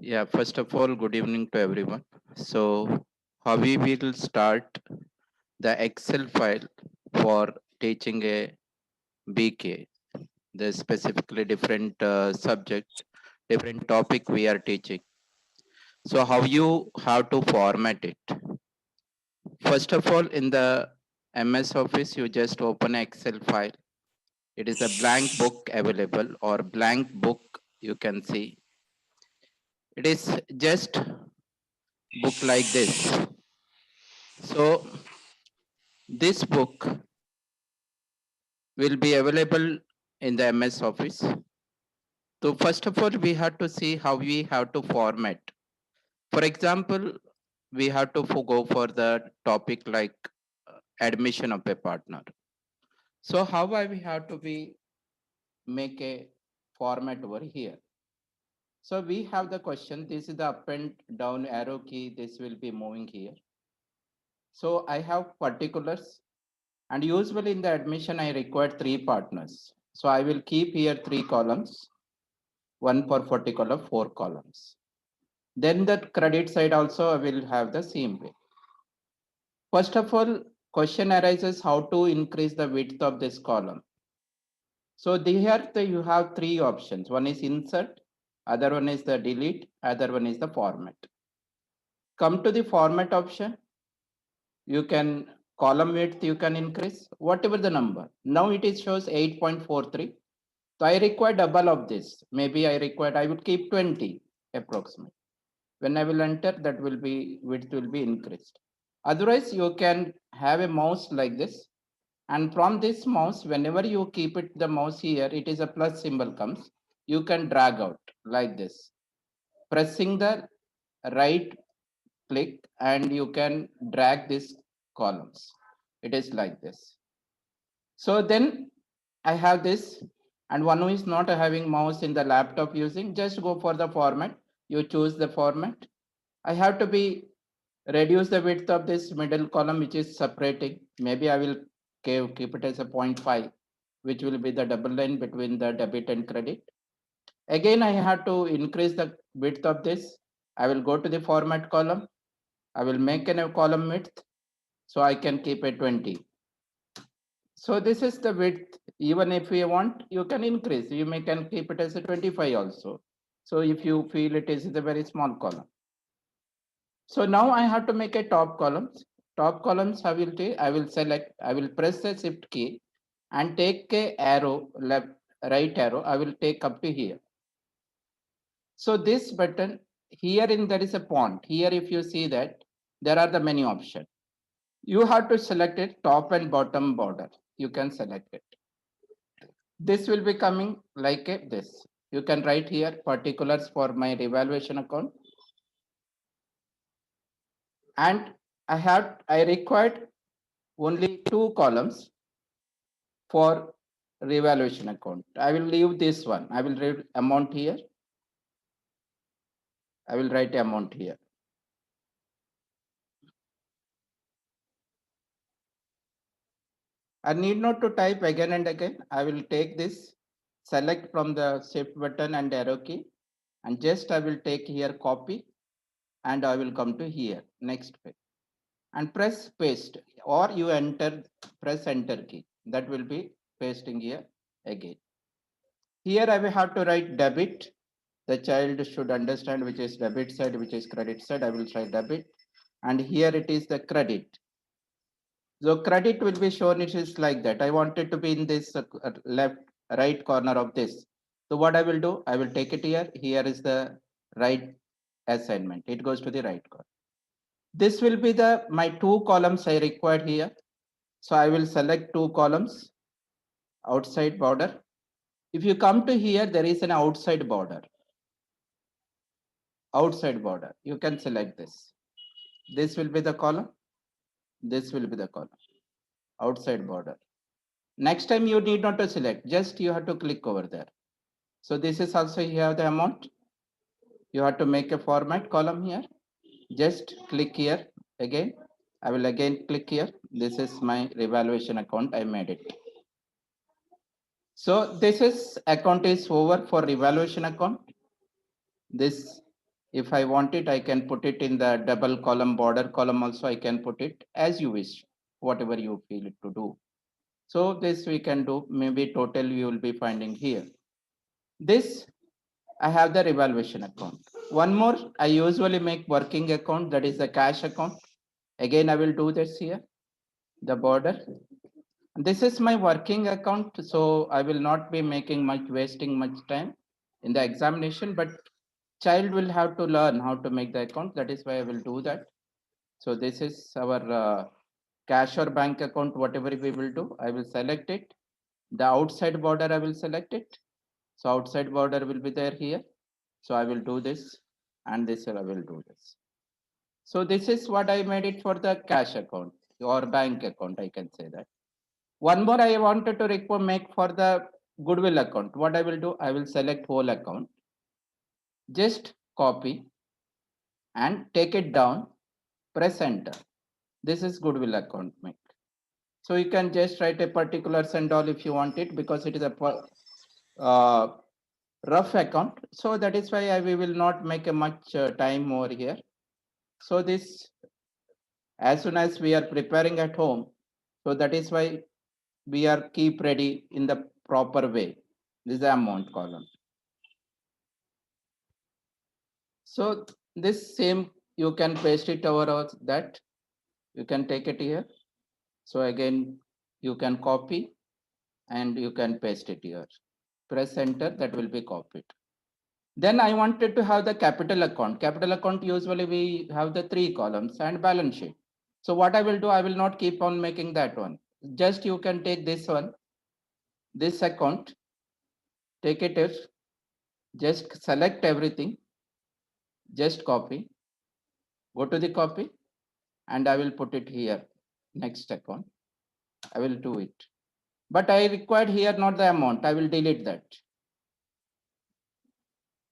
Yeah, first of all, good evening to everyone. So, how we will start the Excel file for teaching a BK, the specifically different subject, different topic we are teaching. So, how you have to format it? First of all, in the MS Office, you just open an Excel file. It is a blank book available or blank book you can see. It is just book like this. So this book will be available in the MS Office. So first of all, we have to see how we have to format. For example, we have to go for the topic like admission of a partner. So how I we have to be make a format over here. So we have the question. This is the up and down arrow key. This will be moving here. So I have particulars, and usually in the admission I require three partners. So I will keep here three columns, one for particular four columns. Then the credit side also I will have the same way. First of all, question arises how to increase the width of this column. So here you have three options. One is insert, other one is the delete, other one is the format. Come to the format option. You can column width you can increase whatever the number. Now it is shows 8.43. So I require double of this. Maybe I would keep 20 approximately. When I will enter, that will be width will be increased. Otherwise, you can have a mouse like this. And from this mouse, whenever you keep it the mouse here, it is a plus symbol comes. You can drag out like this. Pressing the right click and you can drag these columns. It is like this. So then I have this, and one who is not having mouse in the laptop using, just go for the format. You choose the format. I have to be reduce the width of this middle column which is separating. Maybe I will keep it as a 0.5, which will be the double line between the debit and credit. Again, I have to increase the width of this. I will go to the format column. I will make a column width so I can keep it 20. So this is the width. Even if you want, you can increase. You may can keep it as a 25 also. So if you feel it is a very small column. So now I have to make a top columns. Top columns I will take, I will select, I will press the shift key and take a arrow, left, right arrow, I will take up to here. So this button here in there is a font. Here if you see that there are the many options. You have to select it top and bottom border. You can select it. This will be coming like this. You can write here particulars for my revaluation account. And I required only two columns for revaluation account. I will leave this one. I will read amount here. I will write amount here. I need not to type again and again. I will take this, select from the shift button and arrow key, and just I will take here copy, and I will come to here next page and press paste, or you enter, press enter key. That will be pasting here again. Here I will have to write debit. The child should understand which is debit side, which is credit side. I will try debit, and here it is the credit. So credit will be shown, it is like that. I want it to be in this left, right corner of this. So what I will do, I will take it here. Here is the right assignment. It goes to the right corner. This will be the my two columns I required here. So I will select two columns, outside border. If you come to here, there is an outside border. Outside border. You can select this. This will be the column. This will be the column. Outside border. Next time you need not to select, just you have to click over there. So this is also you have the amount. You have to make a format column here. Just click here again. I will again click here. This is my revaluation account. I made it. So this is account is over for revaluation account. This If I want it, I can put it in the double column, border column also. I can put it as you wish, whatever you feel it to do. So this we can do. Maybe total you will be finding here. This I have the revaluation account. One more, I usually make working account, that is the cash account. Again, I will do this here, the border. This is my working account, so I will not be making much, wasting much time in the examination, but child will have to learn how to make the account. That is why I will do that. So this is our cash or bank account, whatever we will do. I will select it. The outside border, I will select it. So outside border will be there here. So I will do this, and this I will do this. So this is what I made it for the cash account or bank account, I can say that. One more I wanted to make for the goodwill account. What I will do, I will select whole account, just copy and take it down, press enter. This is goodwill account make. So you can just write a particulars and all if you want it, because it is a uh, rough account. So that is why we will not make a much time over here. So this, as soon as we are preparing at home, so that is why we are keep ready in the proper way. This is the amount column. So this same you can paste it over that. You can take it here. So again, you can copy and you can paste it here. Press enter, that will be copied. Then I wanted to have the capital account. Capital account, usually we have the 3 columns and balance sheet. So what I will do, I will not keep on making that one. Just you can take this one, this account, take it as, just select everything, just copy, go to the copy, and I will put it here, next account. I will do it. But I required here not the amount, I will delete that.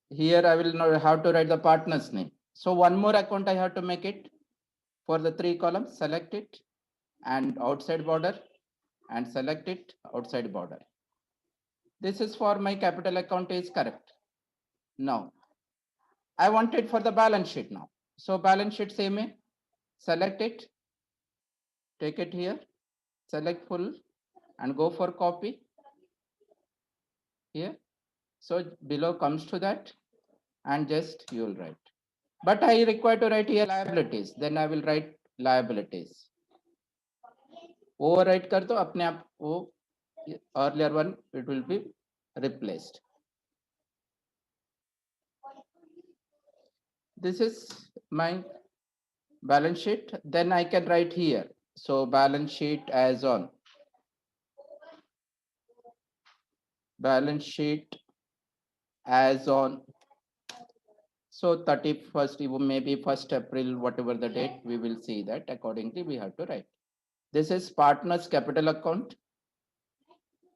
Here I will not have to write the partner's name. So one more account I have to make it for the 3 columns, select it and outside border and select it outside border. This is for my capital account is correct. Now, I want it for the balance sheet now. So balance sheet same, select it, take it here, select full and go for copy here. So below comes to that and just you will write. But I require to write here liabilities. Then I will write liabilities. Overwrite कर दो अपने आप वो earlier one it will be replaced. This is my balance sheet. Then I can write here. So balance sheet as on. Balance sheet as on. So 31st, maybe 1st April, whatever the date, we will see that accordingly we have to write. This is partners capital account.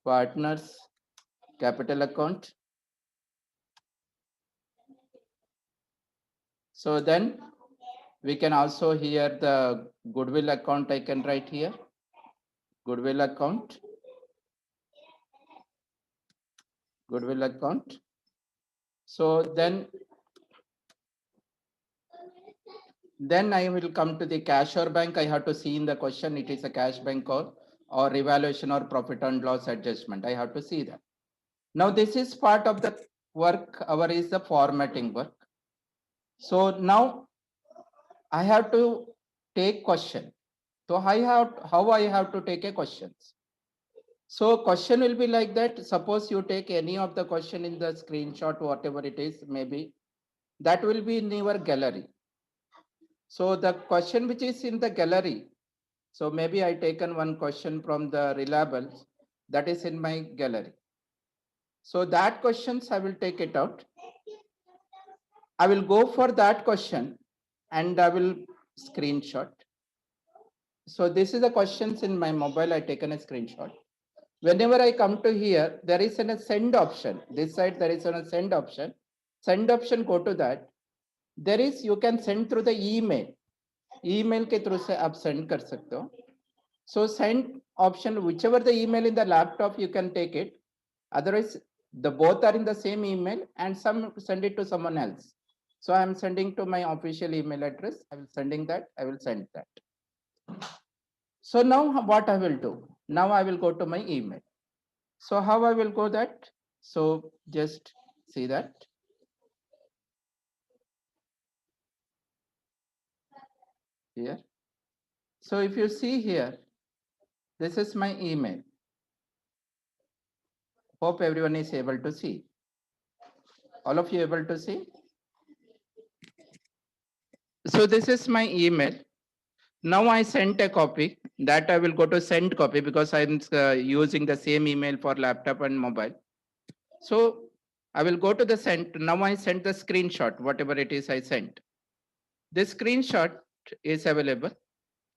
Partners capital account. So then we can also here the goodwill account I can write here. Goodwill account. Goodwill account. So then I will come to the cash or bank. I have to see in the question it is a cash bank or revaluation or profit and loss adjustment. I have to see that. Now this is part of the work. Our is the formatting work. So now I have to take question. So how I have to take a questions. So question will be like that. Suppose you take any of the question in the screenshot, whatever it is, maybe that will be in your gallery. So the question which is in the gallery. So maybe I taken one question from the reliables that is in my gallery. So that questions I will take it out. I will go for that question and I will screenshot. So this is the questions in my mobile. I taken a screenshot. Whenever I come to here, there is a send option. This side there is a send option. Send option, go to that. There is, you can send through the email. Email के through से आप send कर सकते हो. So send option, whichever the email in the laptop, you can take it. Otherwise, the both are in the same email and some send it to someone else. So I'm sending to my official email address. I will sending that. I will send that. So now what I will do? Now I will go to my email. So how I will go that? So just see that. Here. So if you see here, this is my email. Hope everyone is able to see. All of you able to see? So this is my email. Now I sent a copy that I will go to send copy because I'm using the same email for laptop and mobile. So I will go to the send. Now I sent the screenshot, whatever it is I sent. This screenshot is available.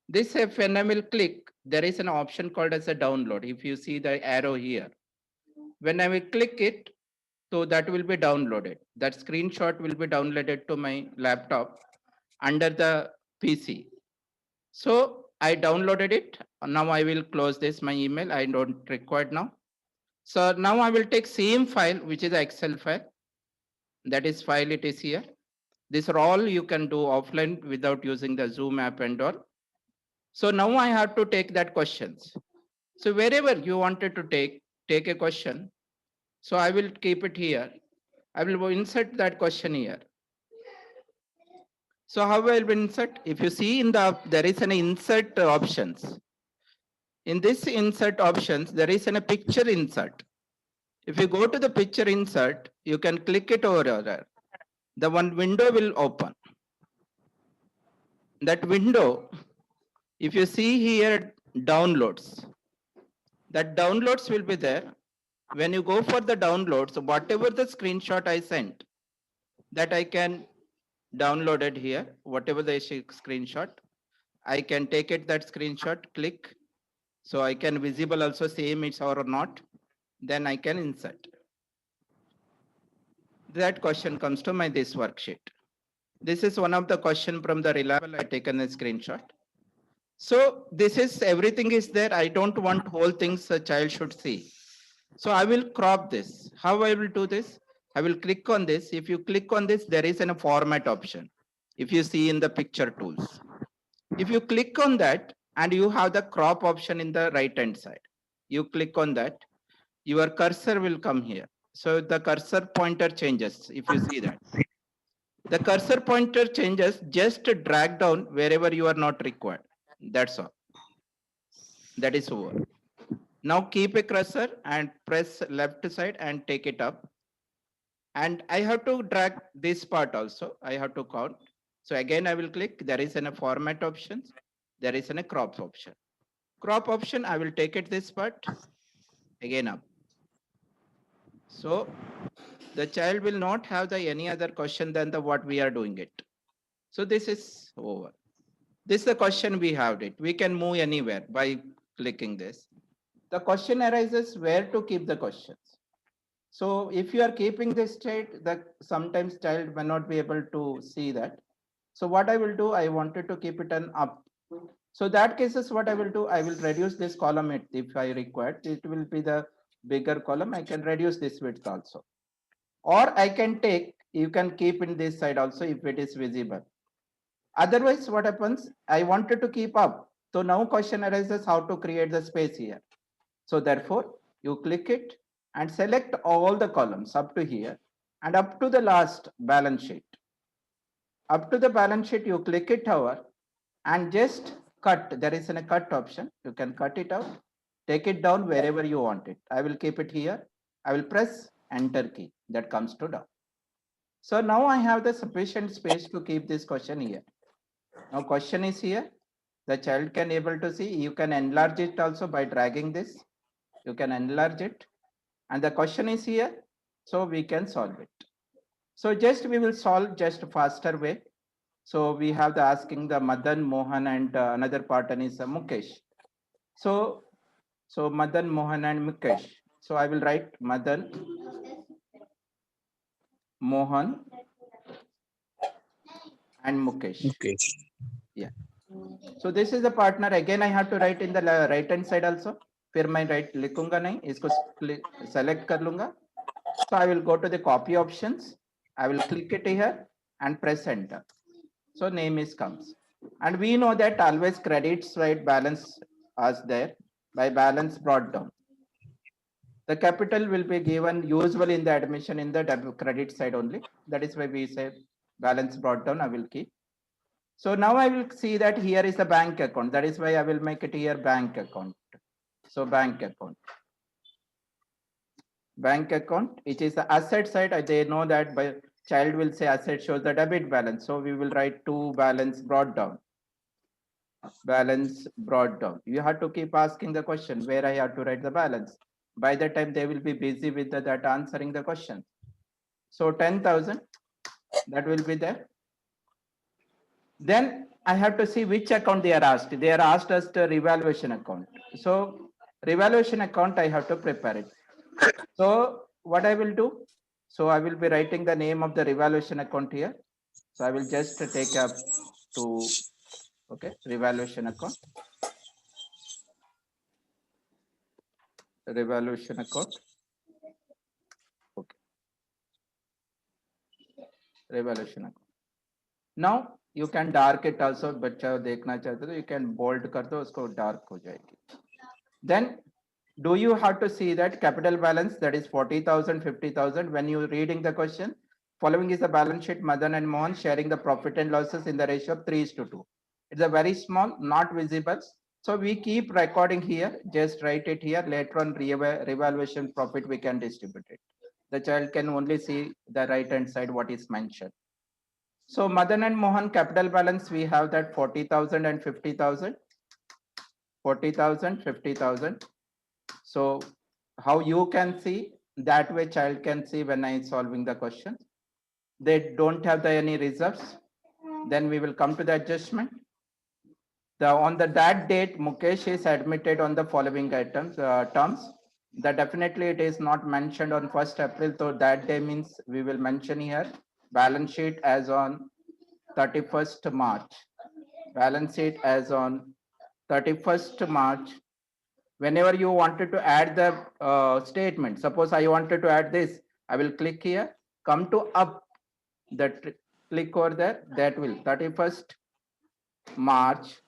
This, when I will click, there is an option called as a download. If you see the arrow here, when I will click it, so that will be downloaded. That screenshot will be downloaded to my laptop under the PC. So I downloaded it. Now I will close this, my email. I don't require now. So now I will take same file, which is Excel file. That is file it is here. These are all you can do offline without using the Zoom app and all. So now I have to take that questions. So wherever you wanted to take a question. So I will keep it here. I will insert that question here. So how I will insert? If you see in the, there is an insert options. In this insert options, there is a picture insert. If you go to the picture insert, you can click it over there. The one window will open. That window, if you see here downloads, that downloads will be there. When you go for the downloads, whatever the screenshot I sent, that I can download it here, whatever the screenshot, I can take it, that screenshot, click. So I can visible also same it's or not. Then I can insert. That question comes to my this worksheet. This is one of the question from the reliable I taken a screenshot. So this is everything is there. I don't want whole things a child should see. So I will crop this. How I will do this? I will click on this. If you click on this, there is a format option. If you see in the picture tools, if you click on that and you have the crop option in the right hand side, you click on that, your cursor will come here. So the cursor pointer changes. If you see that, the cursor pointer changes, just drag down wherever you are not required. That's all. That is over. Now keep a cursor and press left side and take it up. And I have to drag this part also. I have to count. So again, I will click. There is a format options. There is a crop option. Crop option, I will take it this part. Again up. So the child will not have the any other question than the what we are doing it. So this is over. This is the question we have it. We can move anywhere by clicking this. The question arises where to keep the questions. So if you are keeping this state, that sometimes child may not be able to see that. So what I will do, I wanted to keep it an up. So that cases what I will do, I will reduce this column if I require. It will be the bigger column. I can reduce this width also. Or I can take, you can keep in this side also if it is visible. Otherwise, what happens? I wanted to keep up. So now question arises how to create the space here. So therefore, you click it and select all the columns up to here and up to the last balance sheet. Up to the balance sheet, you click it over and just cut. There is a cut option. You can cut it out, take it down wherever you want it. I will keep it here. I will press enter key. That comes to down. So now I have the sufficient space to keep this question here. Now question is here. The child can able to see. You can enlarge it also by dragging this. You can enlarge it. And the question is here. So we can solve it. So just we will solve just faster way. So we have the asking the Madan, Mohan and another partner is Mukesh. So Madan, Mohan and Mukesh. So I will write Madan, Mohan and Mukesh. Okay. Yeah. So this is the partner. Again, I have to write in the right hand side also. फिर मैं right लिखूंगा नहीं, इसको select कर लूंगा. So I will go to the copy options. I will click it here. and press enter. So name is comes. And we know that always credit side balance is there by balance brought down. The capital will be given usually in the admission in the credit side only. That is why we say balance brought down, I will keep. So now I will see that here is the bank account. That is why I will make it here bank account. So bank account. Bank account, which is the asset side. They know that by child will say asset shows the debit balance. So we will write to balance brought down. Balance brought down. You have to keep asking the question where I have to write the balance. By the time they will be busy with that answering the question. So 10,000, that will be there. Then I have to see which account they are asked. They are asked us the revaluation account. So revaluation account, I have to prepare it. So what I will do? So I will be writing the name of the revaluation account here. So I will just take up to, okay, revaluation account. Revaluation account. Okay. Revaluation account. Now you can dark it also. बच्चा देखना चाहते तो you can bold कर दो उसको dark हो जाएगी. Then do you have to see that capital balance that is 40,000, 50,000 when you reading the question? Following is the balance sheet. Madan and Mohan sharing the profit and losses in the ratio of 3:2. It's a very small, not visible. So we keep recording here. Just write it here. Later on, revaluation profit we can distribute it. The child can only see the right hand side what is mentioned. So Madan and Mohan capital balance we have that 40,000 and 50,000. 40,000, 50,000. So how you can see that way child can see when I solving the question. They don't have any reserves. Then we will come to the adjustment. On that date, Mukesh is admitted on the following items terms. That definitely it is not mentioned on 1st April. So that day means we will mention here balance sheet as on 31st March. Balance sheet as on 31st March. Whenever you wanted to add the statement, suppose I wanted to add this, I will click here, come to up, that click over there, that will 31st March,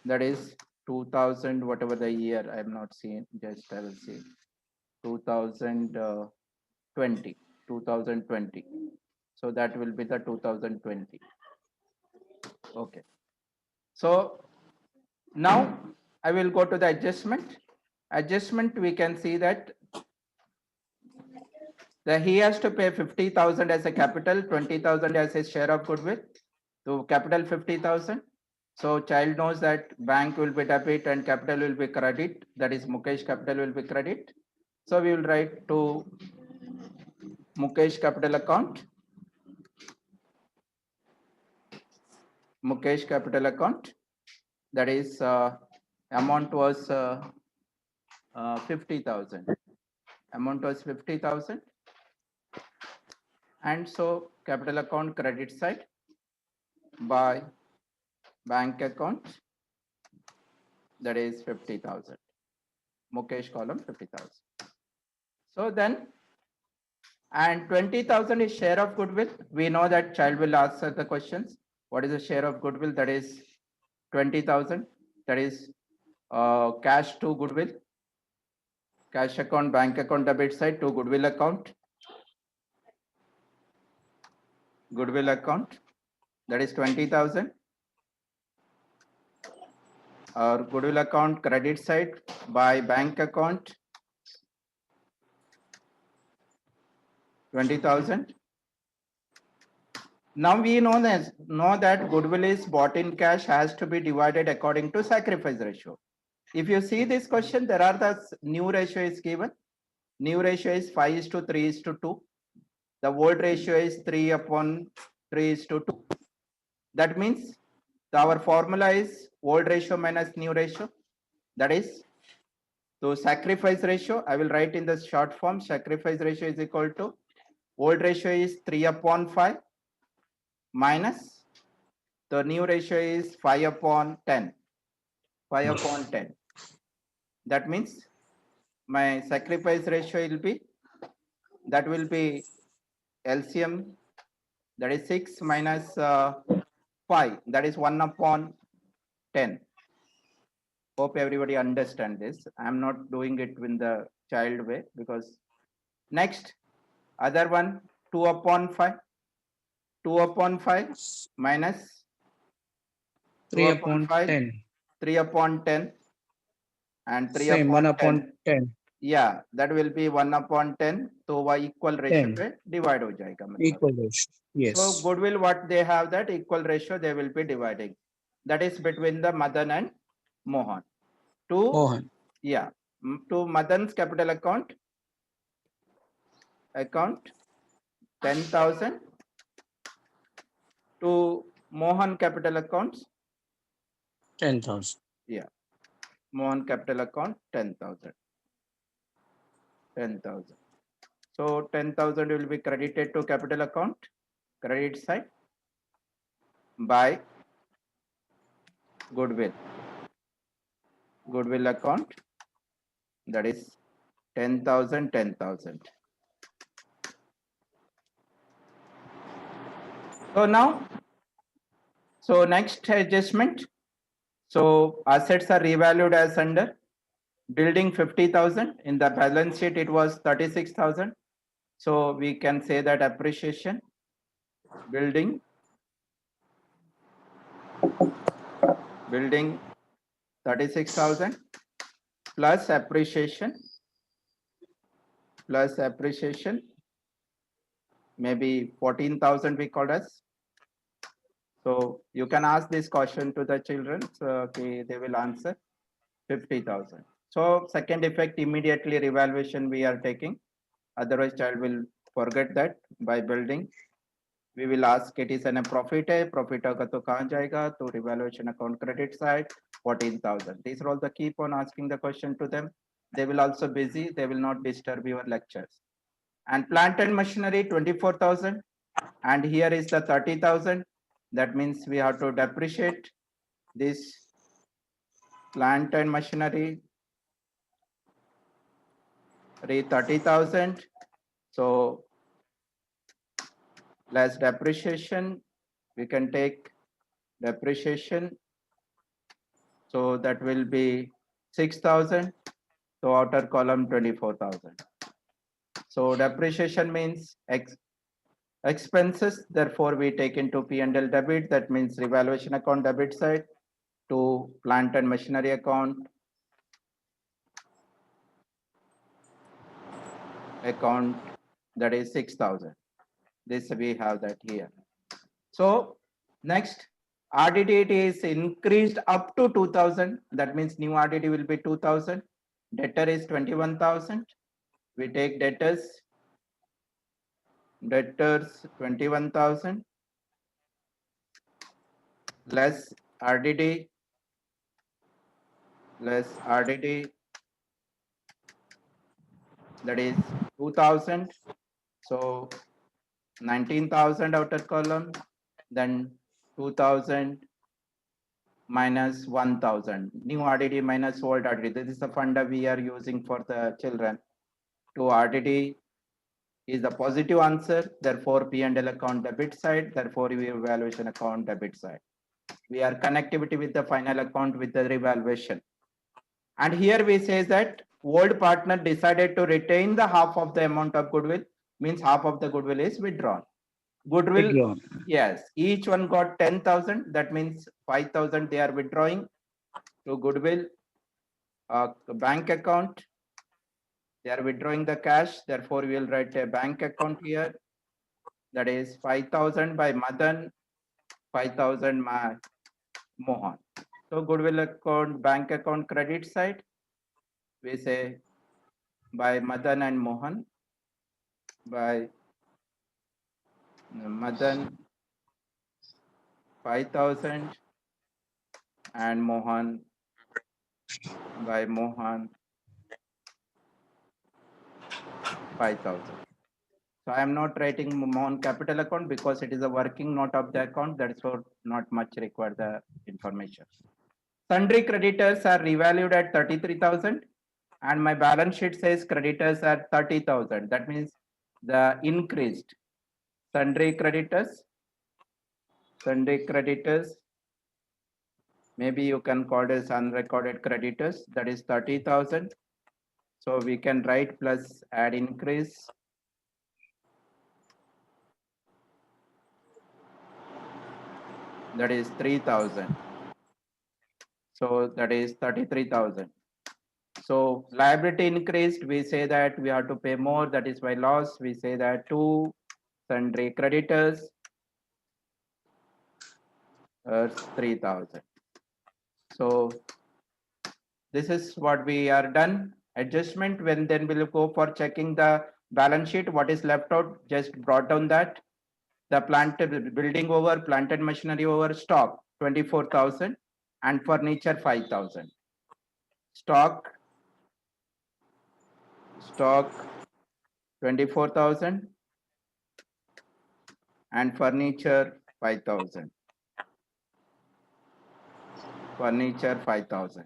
that is 2000, whatever the year, I am not seeing, just I will see 2020, 2020. So that will be the 2020. Okay. So now I will go to the adjustment. Adjustment, we can see that he has to pay 50,000 as a capital, 20,000 as his share of goodwill. So capital 50,000. So child knows that bank will be debit and capital will be credit. That is Mukesh capital will be credit. So we will write to Mukesh capital account. Mukesh capital account. That is amount was 50,000. Amount was 50,000. And so capital account credit side by bank account, that is 50,000. Mukesh column 50,000. So then, and 20,000 is share of goodwill. We know that child will answer the questions. What is the share of goodwill? That is 20,000. That is cash to goodwill. Cash account, bank account debit side to goodwill account. Goodwill account. That is 20,000. Our goodwill account credit side by bank account 20,000. Now we know that goodwill is bought in cash has to be divided according to sacrifice ratio. If you see this question, there are the new ratio is given. New ratio is 5:3:2. The old ratio is 3/3:2. That means our formula is old ratio minus new ratio. That is, so sacrifice ratio, I will write in the short form, sacrifice ratio is equal to old ratio is 3/5 minus the new ratio is 5/10. 5/10. That means my sacrifice ratio will be, that will be LCM That is 6 minus 5. That is 1 upon 10. Hope everybody understand this. I am not doing it in the child way because next other one 2 upon 5. 2 upon 5 minus 2 3 upon upon 5, 10. 3 upon 10 and 3 Same, 1 upon upon 10. 10. Yeah, that will be 1 upon 10. So वह equal ratio 10. पे divide हो जाएगा मतलब. Equal ratio. So Yes. goodwill what they have that equal ratio they will be dividing. That is between the Madan and Mohan. To Mohan. yeah, to Madan's capital account 10,000. To Mohan capital accounts 10,000. yeah, Mohan capital account 10,000. 10,000. So 10,000 will be credited to capital account, credit side by goodwill. Goodwill account that is 10,000, 10,000. So now, so next adjustment. So assets are revalued as under building 50,000. In the balance sheet, it was 36,000. So we can say that appreciation building 36,000 plus appreciation maybe 14,000 we called as. So you can ask this question to the children. So okay, they will answer 50,000. So second effect immediately revaluation we are taking. Otherwise child will forget that by building. We will ask it is an profit है profit होगा तो कहाँ जाएगा तो revaluation account credit side 14,000. These are all the keep on asking the question to them. They will also busy. They will not disturb your lectures. And plant and machinery 24,000. And here is the 30,000. That means we have to depreciate this plant and machinery 30,000. So less depreciation, we can take depreciation. So that will be 6,000. So outer column 24,000. So depreciation means expenses. Therefore, we take into P&L debit. That means revaluation account debit side to plant and machinery account that is 6,000. This we have that here. So next RDD is increased up to 2,000. That means new RDD will be 2,000. Debtor is 21,000. We take debtors 21,000 less RDD that is 2,000. So 19,000 outer column, then 2,000 minus 1,000. New RDD minus old RDD. This is the funda we are using for the children. To RDD is the positive answer. Therefore, P&L account debit side. Therefore, revaluation account debit side. We are connectivity with the final account with the revaluation. And here we say that old partner decided to retain the half of the amount of goodwill, means half of the goodwill is withdrawn. Goodwill, Withdrawn. yes, each one got 10,000. That means 5,000 they are withdrawing to goodwill bank account. They are withdrawing the cash. Therefore, we will write a bank account here. That is 5,000 by Madan, 5,000 by Mohan. So goodwill account, bank account credit side, we say by Madan and Mohan, by Madan 5,000 and Mohan by Mohan 5,000. So I am not writing Mohan capital account because it is a working note of the account. That's what not much require the information. Sundry creditors are revalued at 33,000 and my balance sheet says creditors are 30,000. That means the increased sundry creditors Sundry creditors, maybe you can call it as unrecorded creditors, that is 30,000. So we can write plus add increase, that is 3,000. So that is 33,000. So liability increased, we say that we have to pay more, that is by loss. We say that two sundry creditors are 3,000. So this is what we are done. Adjustment, when then we'll go for checking the balance sheet, what is left out, just brought down that. The plant building over, plant and machinery over, stock 24,000 and furniture 5,000. Stock 24,000 and furniture 5,000. Furniture 5,000.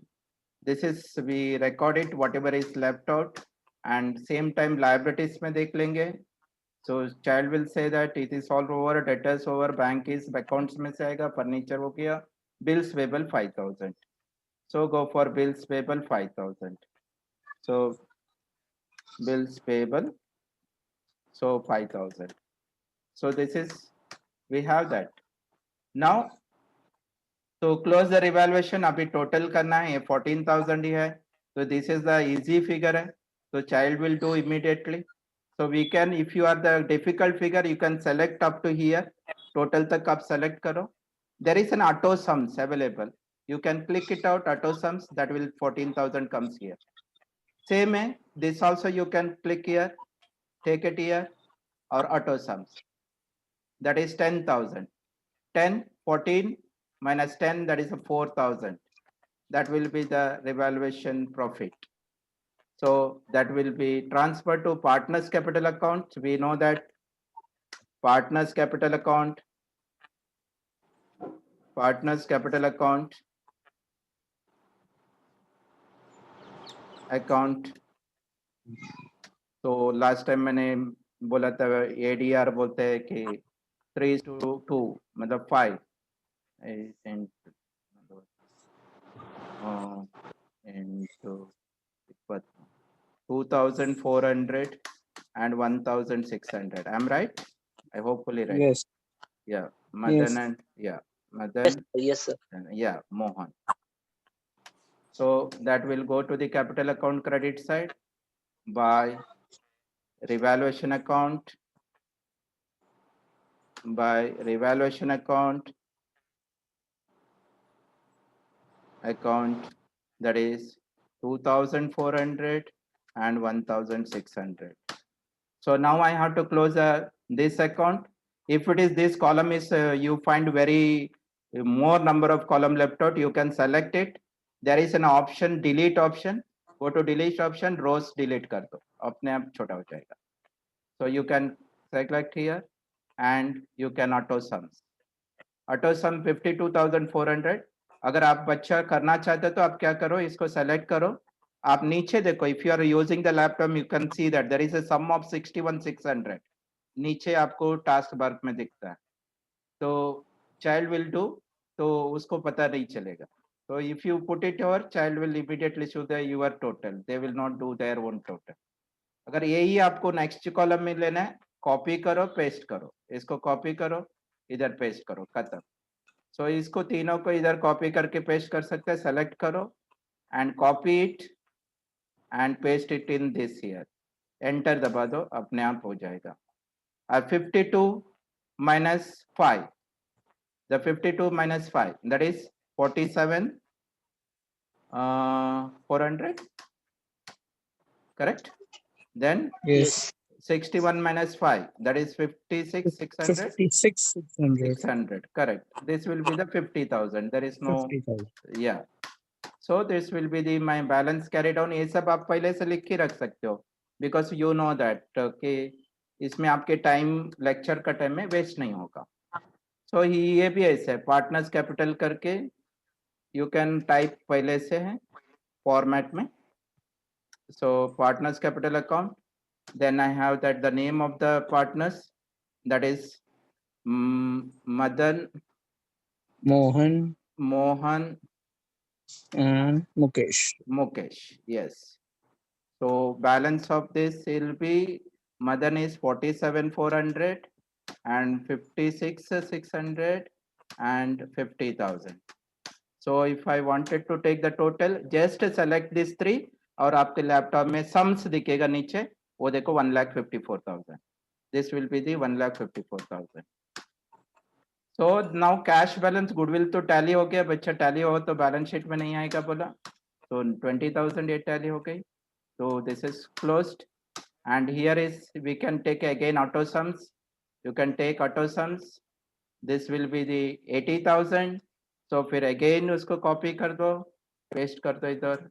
This is we record it whatever is left out, and same time liabilities में देख लेंगे. So child will say that it is all over, debtors over, bank is accounts में से आएगा, furniture हो गया, bills payable 5,000. So go for bills payable 5,000. So bills payable, so 5,000. So this is, we have that. Now तो close the revaluation, अभी total करना है, ये 14,000 ही है, तो this is the easy figure है, तो child will do immediately. So we can, if you are the difficult figure you can select up to here, total तक आप सेलेक्ट करो. There is an auto sums available, you can click it out, auto sums, that will 14,000 comes here. Same है, this also you can click here, take it here, or auto sums, that is 10,000. 10, 14 minus 10, that is a 4,000. That will be the revaluation profit. So that will be transferred to partners capital account. We know that partners capital account, partners capital account. तो last time मैंने बोला था ADR बोलते हैं कि 3:2 मतलब 5 into 2,400 and 1,600. I'm right? I hopefully right. Yes. Yeah, Madan Yes. and yeah, Yes, Madan sir. Yes, sir. and yeah, Mohan. So that will go to the capital account credit side by revaluation account, account that is 2,400 and 1,600. So now I have to close this account. If it is this column is you find very more number of column left out, you can select it. There is an option, delete option. Go to delete option, rows delete कर दो, अपने आप छोटा हो जाएगा. So you can select here and you can auto sums. Auto sum 52,400. अगर आप बच्चा करना चाहते हो तो आप क्या करो, इसको सेलेक्ट करो, आप नीचे देखो, if you are using the laptop you can see that there is a sum of 61,600 नीचे आपको टास्क बार में दिखता है. तो चाइल्ड विल डू, तो उसको पता नहीं चलेगा. तो if you put it over, child will immediately show the your total, they will not do their own total. अगर यही आपको नेक्स्ट कॉलम में लेना है, कॉपी करो पेस्ट करो, इसको कॉपी करो इधर पेस्ट करो, खत्म. सो इसको तीनों को इधर कॉपी करके पेस्ट कर सकते हैं, सेलेक्ट करो and copy it and paste it in this here, enter दबा दो, अपने आप हो जाएगा. अब 52 minus 5, the 52 minus 5, that is 47 400, correct? Then Yes. 61 minus 5, that is 56 600. 56 600. 600, correct. This will be the 50,000. There is no, 50,000. yeah. So this will be the my balance carry down. ये सब आप पहले से लिख के रख सकते हो, because you know that कि इसमें आपके टाइम लेक्चर का टाइम में वेस्ट नहीं होगा. So ये भी ऐसे है, पार्टनर्स कैपिटल करके you can टाइप पहले से है फॉर्मेट में. So partners capital account, then I have that the name of the partners, that is Madan Mohan Mohan, and Mukesh. Mukesh. Yes. So balance of this will be Madan is 47,400 and 56,600 and 50,000. So if I wanted to take the total, just select these three और आपके laptop में sums दिखेगा नीचे वो देखो 1,54,000. This will be the 1,54,000. So now cash balance goodwill तो tally हो गया बच्चा टैली हो तो बैलेंस शीट में नहीं आएगा बोला तो 20,000 ये टैली हो गई so this is closed and here is we can take again auto sums you can take auto sums this will be the 80,000 so फिर again उसको copy कर दो paste कर दो इधर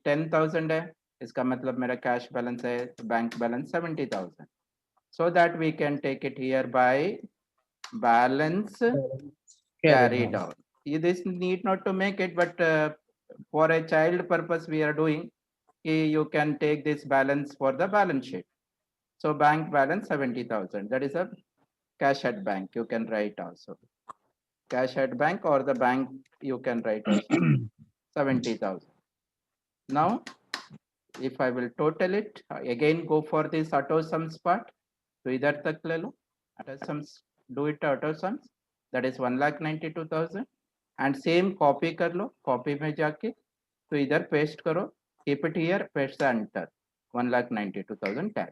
10,000 है इसका मतलब मेरा cash balance है bank balance 70,000 so that we can take it here by balance Carried carried on. out. This need not to make it, but for a child purpose we are doing. You can take this balance for the balance sheet. So bank balance 70,000. That is a cash at bank. You can write also cash at bank or the bank. You can write also 70,000. Now, if I will total it again, go for this auto sums part. तो इधर तक ले लो auto sums do it auto sums that is 1,92,000 and same copy कर लो copy में जाके तो इधर paste करो keep it here paste the enter 1,92,000 tag.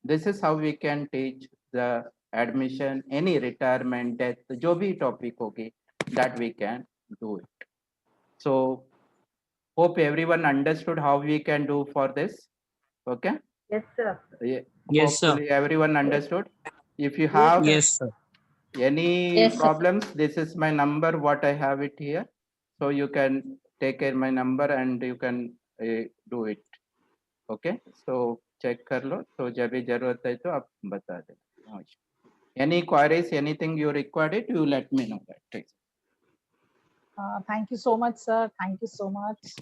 This is how we can teach the admission any retirement death जो भी topic होगी that we can do it. So hope everyone understood how we can do for this. Okay. Yes, sir. Yeah, Yes, sir. hopefully everyone understood. If you Yes, have sir. Yes, sir. any Yes, sir. problems, this is my number, what I have it here. So you can take care my number and you can do it. Okay. So check कर लो तो जब भी जरूरत है तो आप बता देना. No issue. Any queries, anything you required it, you let me know that. Please. Thank you so much, sir. Thank you so much.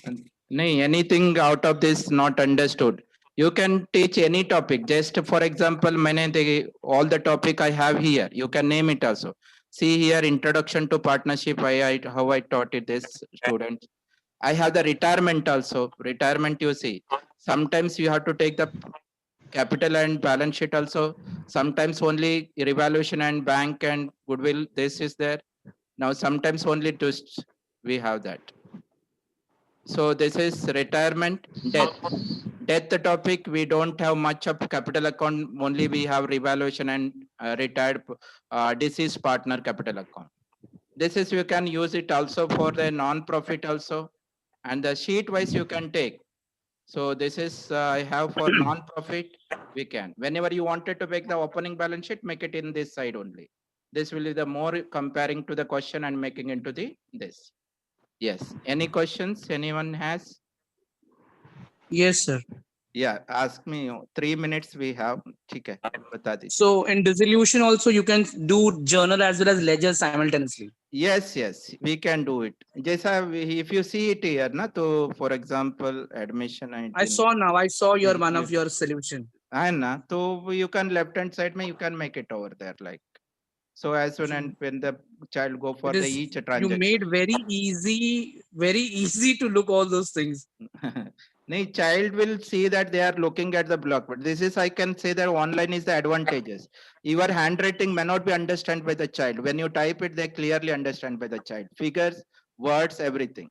नहीं anything out of this not understood you can teach any topic just for example मैंने all the topic I have here you can name it also see here introduction to partnership how I taught it this students I have the retirement also retirement you see sometimes you have to take the capital and balance sheet also sometimes only revaluation and bank and goodwill this is there now sometimes only twists we have that so this is retirement, death. Death topic, we don't have much of capital account, only we have revaluation and retired deceased partner capital account. This is you can use it also for the non-profit also and the sheet wise you can take. So this is I have for non-profit we can. Whenever you wanted to make the opening balance sheet, make it in this side only. This will be the more comparing to the question and making into the this. Yes. Any questions anyone has? Yes, sir. Yeah, ask me. 3 minutes we have. ठीक है, बता दीजिए. So in dissolution also you can do journal as well as ledger simultaneously. Yes, yes, we can do it. जैसा if you see it here ना तो for example admission I 19 saw now. I saw your one you of your solution. है ना तो you can left hand side में you can make it over there like so as soon and when the child go for It the is each you transaction. made very easy to look all those things. No, child will see that they are looking at the block, but this is I can say that online is the advantages. Your handwriting may not be understood by the child. When you type it, they clearly understand by the child. Figures, words, everything.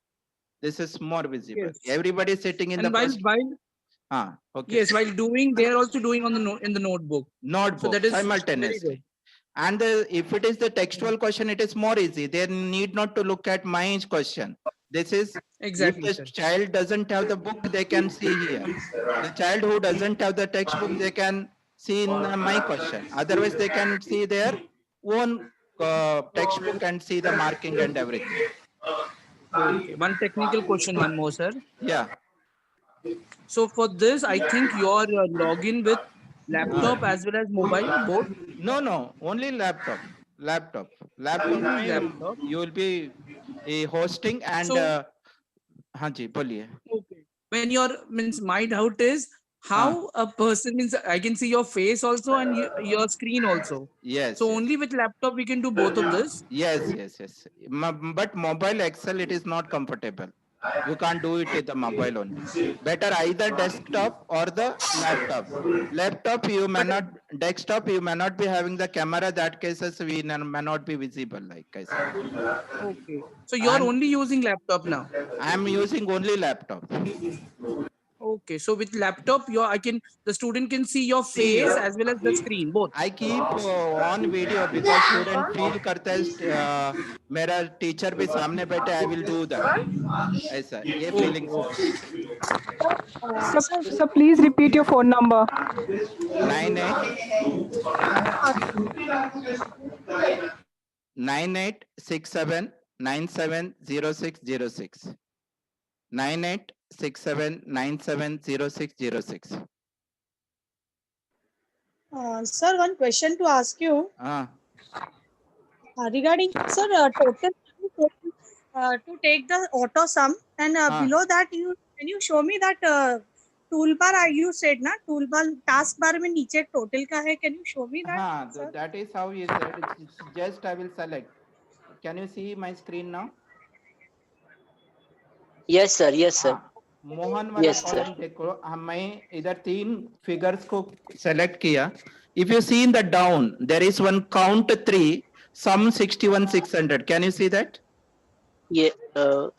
This is more visible. Yes. Everybody sitting in the And while first. while Okay. yes, while doing they are also doing on the in the notebook. So Notebook that is very simultaneously. good. And if it is the textual question, it is more easy. They need not to look at my question. This is if Exactly, the sir. child doesn't have the book, they can see here. The child who doesn't have the textbook, they can see in my question. Otherwise, they can see their own textbook and see the marking and everything. Okay. One technical question, one more, sir. Yeah. So for this, I think your login with laptop Uh, as well as mobile both. no, no, only laptop. Laptop. Laptop Only में laptop. you will be hosting and So हाँ जी बोलिए. okay. When your means my doubt is how a person is, I can see your face also and your screen also. Yes, So yes. only with laptop we can do both of this. Yes, yes, yes. But mobile Excel, it is not comfortable. You can't do it with the mobile only. Better either desktop or the laptop. Laptop, you may But not, desktop, you may not be having the camera. That cases we may not be visible, like I said. okay, so you're And only using laptop now. I'm using only laptop. Okay, so with laptop, the student can see your face as well as the screen both. I keep on video because student feel करता है मेरा teacher भी सामने बैठे I will do that ऐसा ये Okay, feelings okay. रहता So please repeat your phone number. 98 9867 970606 9867 970606 Sir, one question to ask you हाँ regarding sir total to take the auto sum and हाँ below that you can you show me that toolbar you said na toolbar task bar में नीचे total का है, can you show me that हाँ sir? that is how you said it's just I will select. Can you see my screen now? Yes, sir. Yes, sir. हाँ मोहन वाला Yes, sir. Column देखो मैं इधर 3 फिगर्स को select किया. If you see in the down there is one count 3 sum 61,600. Can you see that? Yeah. So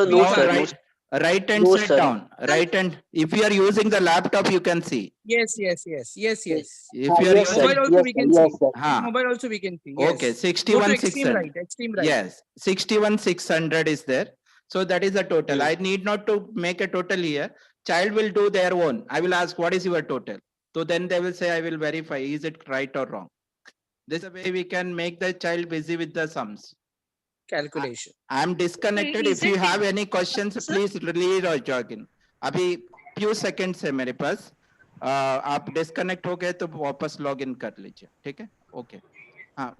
no, We Down sir. can't. No, right hand no, side sir. down right hand. If you are using the laptop you can see. Yes, yes, yes, yes, yes. If you are Yes, sir. using Mobile also Yes, we sir. can Yes, see. sir. हाँ Mobile also we can see. okay Yes. Go to extreme 61,600. right. Extreme right. Yes 61,600 is there. So that is the total. Hmm. I need not to make a total here. Child will do their own. I will ask what is your total. So then they will say I will verify is it right or wrong. This is the way we can make the child busy with the sums. Calculation. I am disconnected. Is If you it have any questions, sir? please lead or join. अभी few seconds है मेरे पास. आप disconnect हो गए तो वापस log in कर लीजिए. ठीक है? Okay. हाँ